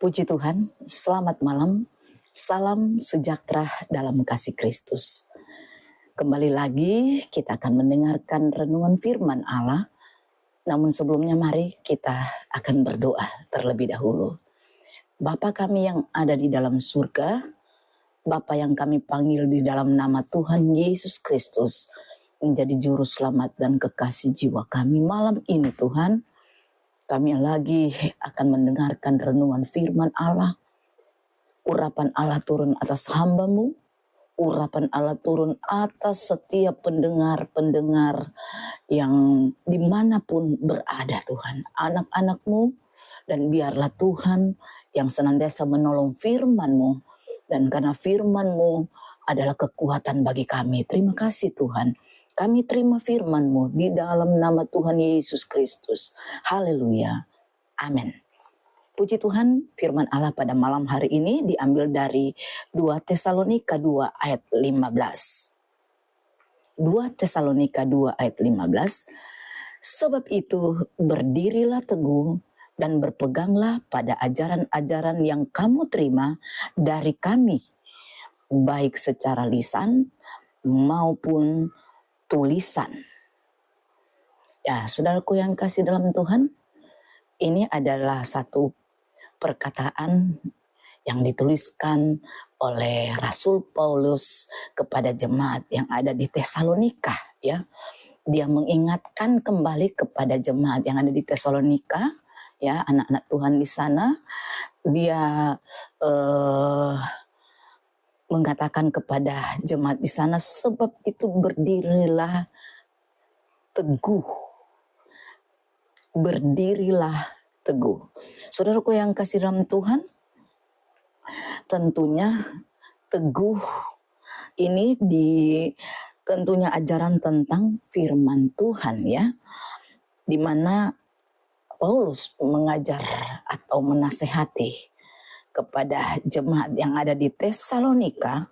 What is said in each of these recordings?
Puji Tuhan, selamat malam, salam sejahtera dalam kasih Kristus. Kembali lagi kita akan mendengarkan renungan firman Allah. Namun sebelumnya mari kita akan berdoa terlebih dahulu. Bapa kami yang ada di dalam surga, Bapa yang kami panggil di dalam nama Tuhan Yesus Kristus, menjadi juru selamat dan kekasih jiwa kami malam ini Tuhan. Kami lagi akan mendengarkan renungan firman Allah. Urapan Allah turun atas hamba-Mu. Urapan Allah turun atas setiap pendengar-pendengar yang dimanapun berada Tuhan. Anak-anak-Mu, dan biarlah Tuhan yang senantiasa menolong firman-Mu. Dan karena firman-Mu adalah kekuatan bagi kami. Terima kasih Tuhan. Kami terima firman-Mu di dalam nama Tuhan Yesus Kristus. Haleluya. Amin. Puji Tuhan, firman Allah pada malam hari ini diambil dari 2 Tesalonika 2 ayat 15. 2 Tesalonika 2 ayat 15. Sebab itu berdirilah teguh dan berpeganglah pada ajaran-ajaran yang kamu terima dari kami, baik secara lisan maupun tulisan. Ya, saudaraku yang kasih dalam Tuhan, ini adalah satu perkataan yang dituliskan oleh Rasul Paulus kepada jemaat yang ada di Tesalonika, ya. Dia mengingatkan kembali kepada jemaat yang ada di Tesalonika, ya, anak-anak Tuhan di sana. Dia mengatakan kepada jemaat di sana, sebab itu berdirilah teguh. Berdirilah teguh. Saudaraku yang kasih dalam Tuhan, tentunya teguh ini tentunya ajaran tentang firman Tuhan, ya, di mana Paulus mengajar atau menasehati kepada jemaat yang ada di Tesalonika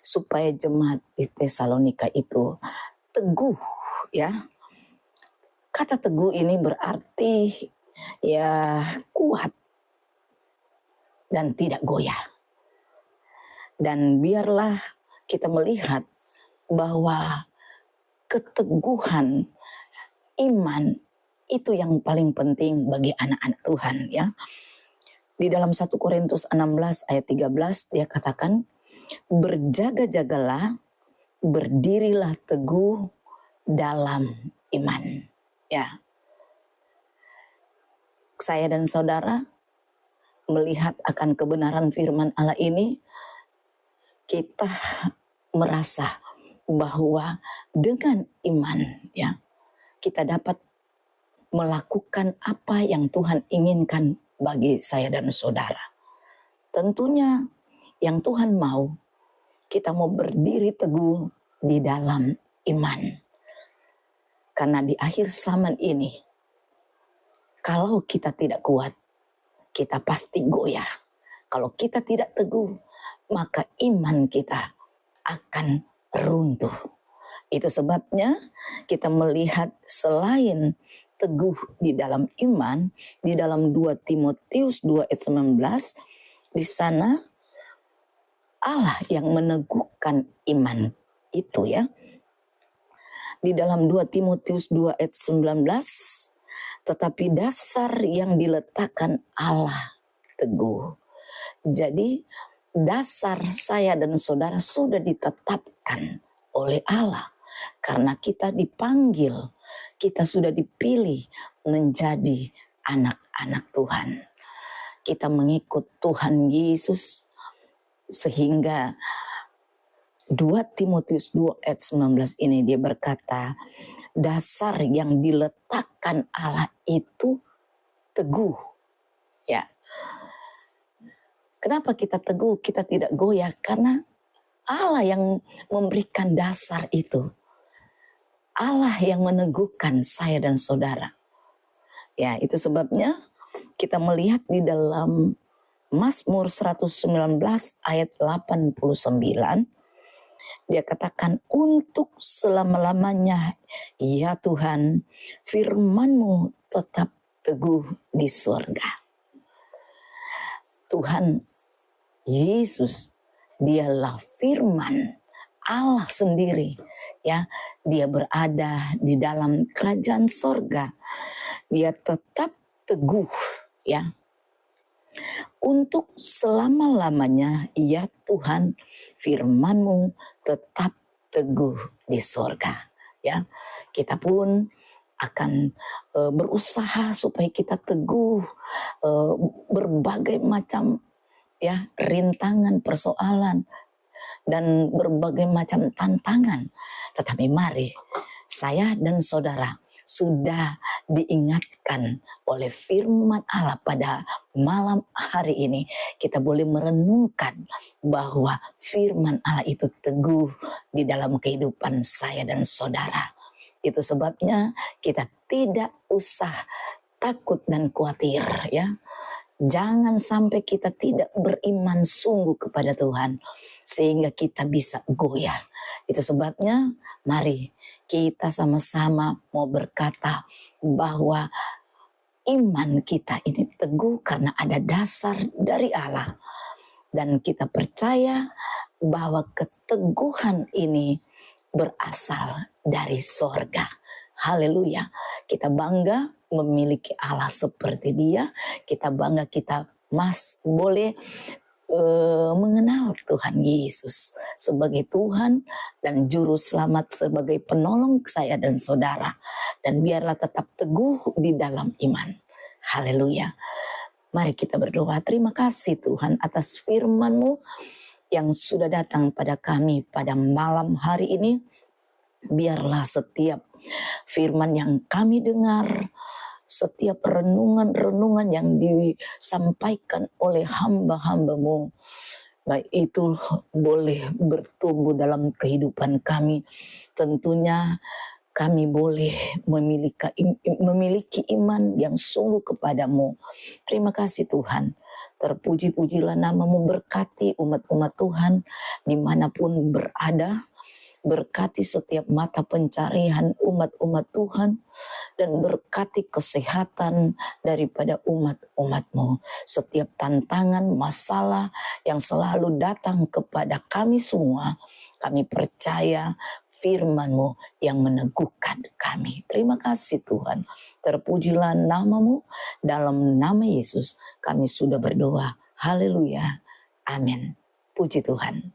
supaya jemaat di Tesalonika itu teguh, ya. Kata teguh ini berarti ya kuat dan tidak goyah. Dan biarlah kita melihat bahwa keteguhan iman itu yang paling penting bagi anak-anak Tuhan, ya. Di dalam 1 Korintus 16 ayat 13 dia katakan, berjaga-jagalah, berdirilah teguh dalam iman. Ya. Saya dan saudara melihat akan kebenaran firman Allah ini, kita merasa bahwa dengan iman, ya, kita dapat melakukan apa yang Tuhan inginkan bagi saya dan saudara. Tentunya yang Tuhan mau, kita mau berdiri teguh di dalam iman. Karena di akhir zaman ini, kalau kita tidak kuat, kita pasti goyah. Kalau kita tidak teguh, maka iman kita akan runtuh. Itu sebabnya kita melihat selain teguh di dalam iman, di dalam 2 Timotius 2 ayat 19, di sana Allah yang meneguhkan iman itu, ya. Di dalam 2 Timotius 2 ayat 19, tetapi dasar yang diletakkan Allah teguh. Jadi dasar saya dan saudara sudah ditetapkan oleh Allah. Karena kita dipanggil, kita sudah dipilih menjadi anak-anak Tuhan. Kita mengikut Tuhan Yesus, sehingga 2 Timotius 2 ayat 19 ini dia berkata, dasar yang diletakkan Allah itu teguh. Ya. Kenapa kita teguh, kita tidak goyah? Karena Allah yang memberikan dasar itu. Allah yang meneguhkan saya dan saudara. Ya, itu sebabnya kita melihat di dalam Mazmur 119 ayat 89, dia katakan, untuk selama-lamanya ya Tuhan, firman-Mu tetap teguh di surga. Tuhan Yesus, dialah firman Allah sendiri, ya. Dia berada di dalam kerajaan sorga. Dia tetap teguh, ya, untuk selama-lamanya. Ya Tuhan, firman-Mu tetap teguh di sorga, ya. Kita pun akan berusaha supaya kita teguh, berbagai macam, ya, rintangan, persoalan, dan berbagai macam tantangan. Tetapi mari, saya dan saudara sudah diingatkan oleh firman Allah pada malam hari ini. Kita boleh merenungkan bahwa firman Allah itu teguh di dalam kehidupan saya dan saudara. Itu sebabnya kita tidak usah takut dan khawatir, ya. Jangan sampai kita tidak beriman sungguh kepada Tuhan sehingga kita bisa goyah. Itu sebabnya mari kita sama-sama mau berkata bahwa iman kita ini teguh karena ada dasar dari Allah. Dan kita percaya bahwa keteguhan ini berasal dari sorga. Haleluya. Kita bangga memiliki Allah seperti Dia. Kita bangga kita boleh mengenal Tuhan Yesus sebagai Tuhan dan Juru Selamat, sebagai penolong saya dan saudara. Dan biarlah tetap teguh di dalam iman. Haleluya. Mari kita berdoa. Terima kasih Tuhan atas firman-Mu yang sudah datang pada kami pada malam hari ini. Biarlah setiap firman yang kami dengar, setiap renungan-renungan yang disampaikan oleh hamba-hamba-Mu, baik itu boleh bertumbuh dalam kehidupan kami. Tentunya kami boleh memiliki iman yang sungguh kepadamu. Terima kasih Tuhan. Terpuji-pujilah nama-Mu, berkati umat-umat Tuhan dimanapun berada. Berkati setiap mata pencarian umat-umat Tuhan, dan berkati kesehatan daripada umat-umat-Mu. Setiap tantangan, masalah yang selalu datang kepada kami semua, kami percaya firman-Mu yang meneguhkan kami. Terima kasih Tuhan. Terpujilah nama-Mu. Dalam nama Yesus kami sudah berdoa. Haleluya. Amin. Puji Tuhan.